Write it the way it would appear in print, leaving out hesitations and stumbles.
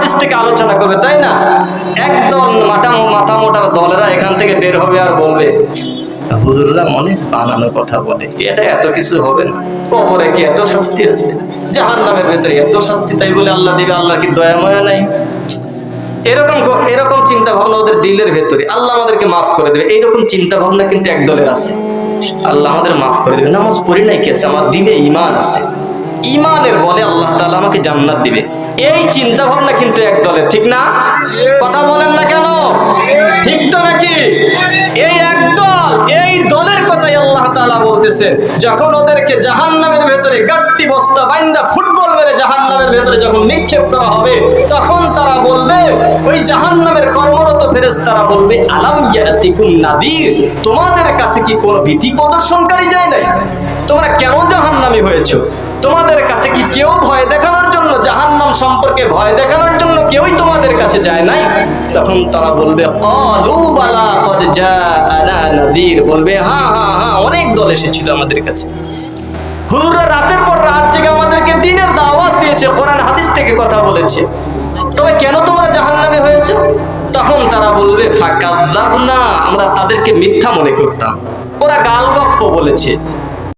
হাদিস থেকে আলোচনা করবে, তাই না? একদল মাথা মোটা দলেরা এখান থেকে বের হবে আর বলবে, হুজুররা মনে বানানো কথা বলে, এটা এত কিছু হবে না, কবরে কি এত শাস্তি আছে, জাহান্নামের ভেতরে এত শাস্তি, তাই বলে আল্লাহ দিবে, আল্লাহর কি দয়া মায়া নাই? এরকম চিন্তা ভাবনা ওদের দিলের ভেতরে। আল্লাহ আমাদেরকে মাফ করে দেবে, এইরকম চিন্তা ভাবনা কিন্তু এক দলের আছে। আল্লাহ আমাদের মাফ করে দেবে, নামাজ পড়ি নাই কি আছে, আমার দিলে ঈমান আছে, ঈমানের বলে আল্লাহ তাআলা আমাকে জান্নাত দিবে, এই চিন্তা ভাবনা কিন্তু এক দলের, ঠিক না? কথা বলেন না কেন? ঠিক তো নাকি? এই একদল, এই দলের কথাই আল্লাহ তাআলা বলতেছেন, যখন ওদেরকে জাহান্নামের ভেতরে গাট্টি বস্তা বাইন্দা ফুটবল মেরে জাহান্নামের ভেতরে যখন নিক্ষেপ করা হবে, তখন তারা বলবে, ওই জাহান্নামের কর্মরত ফেরেশতারা বলবে, আলাম ইয়াতিকুম নাযীর, তোমাদের কাছে কি কোনো ভীতি প্রদর্শনকারী যায় নাই? তোমরা কেন জাহান্নামী হয়েছো? তোমাদের কাছে কি কেউ ভয় দেখানোর জন্য, জাহান্নাম সম্পর্কে ভয় দেখানোর জন্য কেউই তোমাদের কাছে যায় নাই? তখন তারা বলবে, ক্বালু বালা ক্বাদ জাআনা নাযীর, বলবে হ্যাঁ হ্যাঁ হ্যাঁ, অনেক দল এসেছিল আমাদের কাছে, হুজুররা রাতের পর রাত জেগে আমাদেরকে দ্বীনের দাওয়াত দিয়েছে, কোরআন হাদিস থেকে কথা বলেছে, তবে কেন তোমরা জাহান্নামী হয়েছো? তখন তারা বলবে, ফাকাযযাবনা, আমরা তাদেরকে মিথ্যা মনে করতাম, ওরা গালগপ্প বলেছে,